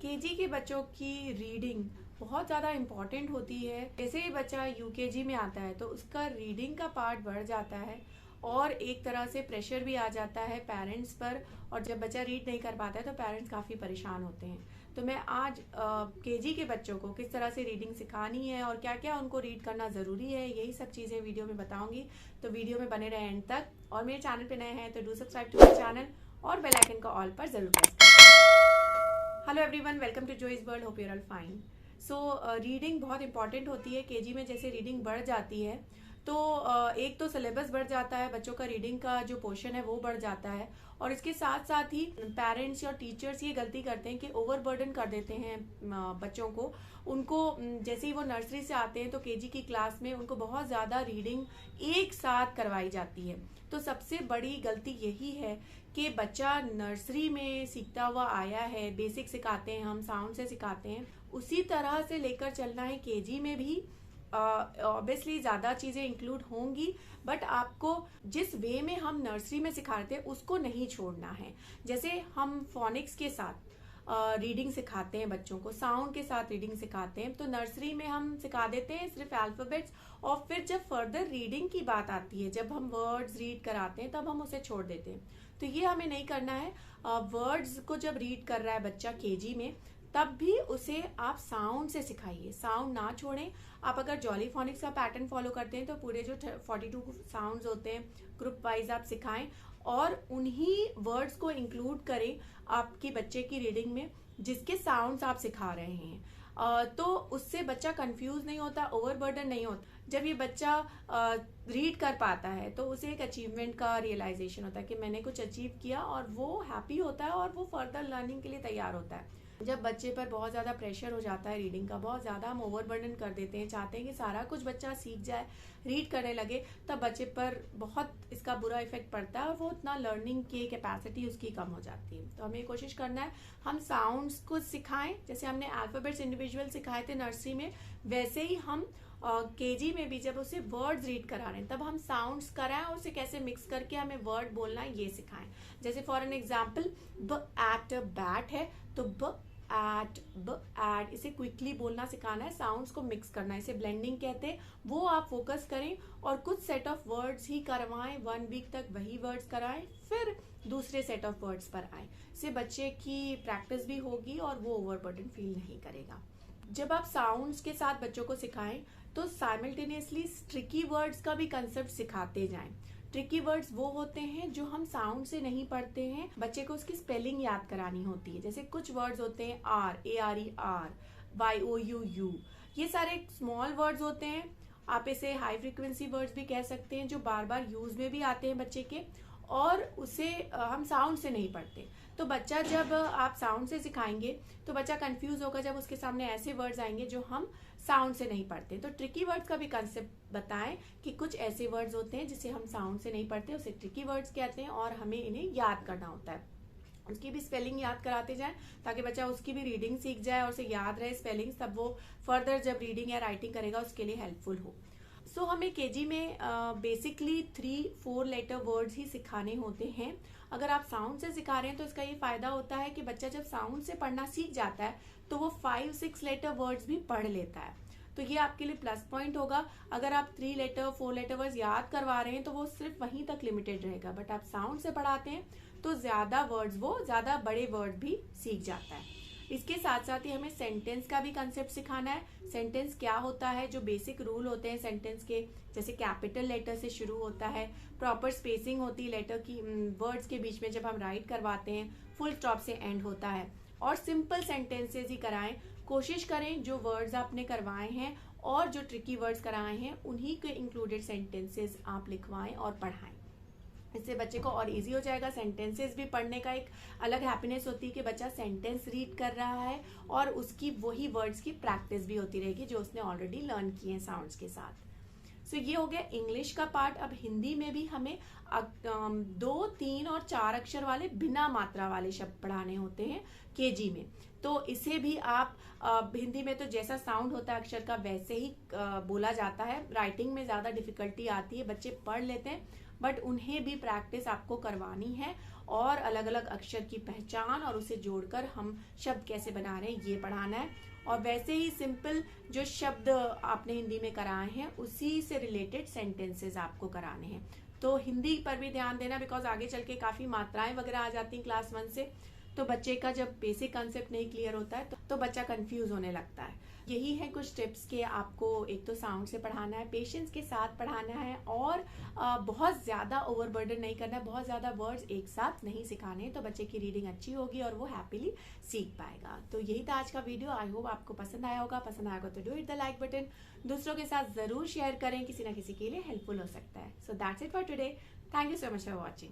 KG के बच्चों की रीडिंग बहुत ज़्यादा इम्पॉर्टेंट होती है। जैसे ही बच्चा यूकेजी में आता है तो उसका रीडिंग का पार्ट बढ़ जाता है और एक तरह से प्रेशर भी आ जाता है पेरेंट्स पर। और जब बच्चा रीड नहीं कर पाता है तो पेरेंट्स काफ़ी परेशान होते हैं। तो मैं आज केजी के बच्चों को किस तरह से रीडिंग सिखानी है और क्या क्या उनको रीड करना ज़रूरी है, यही सब चीज़ें वीडियो में बताऊंगी। तो वीडियो में बने रहें एंड तक। और मेरे चैनल पे नए हैं तो do subscribe to my channel और बेल आइकन का ऑल पर जरूर प्रेस करें। Hello everyone, welcome to Joy's world, hope you are all fine. So reading बहुत इंपॉर्टेंट होती है। केजी में जैसे रीडिंग बढ़ जाती है तो एक तो सिलेबस बढ़ जाता है, बच्चों का रीडिंग का जो पोर्शन है वो बढ़ जाता है। और इसके साथ साथ ही पेरेंट्स और टीचर्स ये गलती करते हैं कि ओवरबर्डन कर देते हैं बच्चों को। उनको जैसे ही वो नर्सरी से आते हैं तो केजी की क्लास में उनको बहुत ज़्यादा रीडिंग एक साथ करवाई जाती है। तो सबसे बड़ी गलती यही है कि बच्चा नर्सरी में सीखता हुआ आया है, बेसिक सिखाते हैं हम, साउंड से सिखाते हैं, उसी तरह से लेकर चलना है केजी में भी। ऑब्वियसली ज़्यादा चीज़ें इंक्लूड होंगी, बट आपको जिस वे में हम नर्सरी में सिखाते हैं उसको नहीं छोड़ना है। जैसे हम फोनिक्स के साथ रीडिंग सिखाते हैं बच्चों को, साउंड के साथ रीडिंग सिखाते हैं, तो नर्सरी में हम सिखा देते हैं सिर्फ अल्फाबेट्स। और फिर जब फर्दर रीडिंग की बात आती है, जब हम वर्ड्स रीड कराते हैं, तब हम उसे छोड़ देते हैं। तो ये हमें नहीं करना है। वर्ड्स को जब रीड कर रहा है बच्चा केजी में, तब भी उसे आप साउंड से सिखाइए, साउंड ना छोड़ें। आप अगर जॉली फोनिक्स का पैटर्न फॉलो करते हैं तो पूरे जो 42 साउंड्स होते हैं ग्रुप वाइज आप सिखाएं और उन्हीं वर्ड्स को इंक्लूड करें आपके बच्चे की रीडिंग में जिसके साउंड्स आप सिखा रहे हैं। तो उससे बच्चा कंफ्यूज नहीं होता, ओवरबर्डन नहीं होता। जब ये बच्चा रीड कर पाता है तो उसे एक अचीवमेंट का रियलाइजेशन होता है कि मैंने कुछ अचीव किया, और वो हैप्पी होता है और वो फर्दर लर्निंग के लिए तैयार होता है। जब बच्चे पर बहुत ज़्यादा प्रेशर हो जाता है रीडिंग का, बहुत ज़्यादा हम ओवरबर्डन कर देते हैं, चाहते हैं कि सारा कुछ बच्चा सीख जाए, रीड करने लगे, तब बच्चे पर बहुत इसका बुरा इफेक्ट पड़ता है और वो उतना लर्निंग की कैपेसिटी उसकी कम हो जाती है। तो हमें कोशिश करना है हम साउंड्स को सिखाएं, जैसे हमने अल्फाबेट्स इंडिविजुअल सिखाए थे नर्सरी में, वैसे ही हम केजी में भी जब उसे वर्ड्स रीड करा रहे हैं तब हम साउंड्स कराएं और उसे कैसे मिक्स करके हमें वर्ड बोलना है ये सिखाएं। जैसे फॉर एन एग्जाम्पल, ब एट बैट है तो ब एट, इसे क्विकली बोलना सिखाना है, साउंड्स को मिक्स करना है, इसे ब्लेंडिंग कहते हैं। वो आप फोकस करें और कुछ सेट ऑफ वर्ड्स ही करवाएं, 1 वीक तक वही वर्ड्स कराएं, फिर दूसरे सेट ऑफ वर्ड्स पर आए। इससे बच्चे की प्रैक्टिस भी होगी और वो ओवरबर्डन फील नहीं करेगा। जब आप साउंड्स के साथ बच्चों को सिखाएं तो साइमल्टेनियसली ट्रिकी वर्ड्स का भी कंसेप्ट सिखाते जाएं। ट्रिकी वर्ड्स वो होते हैं जो हम साउंड से नहीं पढ़ते हैं, बच्चे को उसकी स्पेलिंग याद करानी होती है। जैसे कुछ वर्ड्स होते हैं ARE, YOUU, ये सारे स्मॉल वर्ड्स होते हैं। आप इसे हाई फ्रीक्वेंसी वर्ड्स भी कह सकते हैं जो बार बार यूज में भी आते हैं बच्चे के, और उसे हम साउंड से नहीं पढ़ते। तो बच्चा जब आप साउंड से सिखाएंगे तो बच्चा कंफ्यूज होगा जब उसके सामने ऐसे वर्ड्स आएंगे जो हम साउंड से नहीं पढ़ते। तो ट्रिकी वर्ड्स का भी कंसेप्ट बताएं कि कुछ ऐसे वर्ड्स होते हैं जिसे हम साउंड से नहीं पढ़ते, उसे ट्रिकी वर्ड्स कहते हैं और हमें इन्हें याद करना होता है। उसकी भी स्पेलिंग याद कराते जाएं ताकि बच्चा उसकी भी रीडिंग सीख जाए और उसे याद रहे स्पेलिंग, तब वो फर्दर जब रीडिंग या राइटिंग करेगा उसके लिए हेल्पफुल हो। सो हमें केजी में बेसिकली 3-4 लेटर वर्ड्स ही सिखाने होते हैं। अगर आप साउंड से सिखा रहे हैं तो इसका ये फायदा होता है कि बच्चा जब साउंड से पढ़ना सीख जाता है तो वो 5-6 लेटर वर्ड्स भी पढ़ लेता है। तो ये आपके लिए प्लस पॉइंट होगा। अगर आप 3 लेटर 4 लेटर वर्ड्स याद करवा रहे हैं तो वो सिर्फ वहीं तक लिमिटेड रहेगा, बट आप साउंड से पढ़ाते हैं तो ज्यादा वर्ड्स, वो ज्यादा बड़े वर्ड भी सीख जाता है। इसके साथ साथ ही हमें सेंटेंस का भी कंसेप्ट सिखाना है। सेंटेंस क्या होता है, जो बेसिक रूल होते हैं सेंटेंस के, जैसे कैपिटल लेटर से शुरू होता है, प्रॉपर स्पेसिंग होती है लेटर की वर्ड्स के बीच में जब हम राइट करवाते हैं, फुल स्टॉप से एंड होता है, और सिंपल सेंटेंसेस ही कराएं। कोशिश करें जो वर्ड्स आपने करवाए हैं और जो ट्रिकी वर्ड्स कराए हैं उन्हीं के इंक्लूडेड सेंटेंसेस आप लिखवाएं और पढ़ाएं। इससे बच्चे को और इजी हो जाएगा। सेंटेंसेस भी पढ़ने का एक अलग हैप्पीनेस होती है कि बच्चा सेंटेंस रीड कर रहा है और उसकी वही वर्ड्स की प्रैक्टिस भी होती रहेगी जो उसने ऑलरेडी लर्न किए हैं साउंड्स के साथ। सो ये हो गया इंग्लिश का पार्ट। अब हिंदी में भी हमें 2, 3 और 4 अक्षर वाले बिना मात्रा वाले शब्द पढ़ाने होते हैं केजी में। तो इसे भी आप हिंदी में तो जैसा साउंड होता है अक्षर का वैसे ही बोला जाता है। राइटिंग में ज्यादा डिफिकल्टी आती है, बच्चे पढ़ लेते हैं बट उन्हें भी प्रैक्टिस आपको करवानी है और अलग अलग अक्षर की पहचान और उसे जोड़कर हम शब्द कैसे बना रहे हैं ये पढ़ाना है। और वैसे ही सिंपल जो शब्द आपने हिंदी में कराए हैं उसी से रिलेटेड सेंटेंसेस आपको कराने हैं। तो हिंदी पर भी ध्यान देना, बिकॉज आगे चल के काफी मात्राएं वगैरह आ जाती हैं क्लास 1 से, तो बच्चे का जब बेसिक कंसेप्ट नहीं क्लियर होता है तो बच्चा कंफ्यूज होने लगता है। यही है कुछ टिप्स के आपको एक तो साउंड से पढ़ाना है, पेशेंस के साथ पढ़ाना है और बहुत ज़्यादा ओवरबर्डन नहीं करना है, बहुत ज़्यादा वर्ड्स एक साथ नहीं सिखाने हैं, तो बच्चे की रीडिंग अच्छी होगी और वो हैप्पीली सीख पाएगा। तो यही था आज का वीडियो। आई होप आपको पसंद आया होगा। पसंद आएगा तो do hit the like button, दूसरों के साथ ज़रूर शेयर करें, किसी ना किसी के लिए हेल्पफुल हो सकता है। So that's it for today. Thank you so much for watching.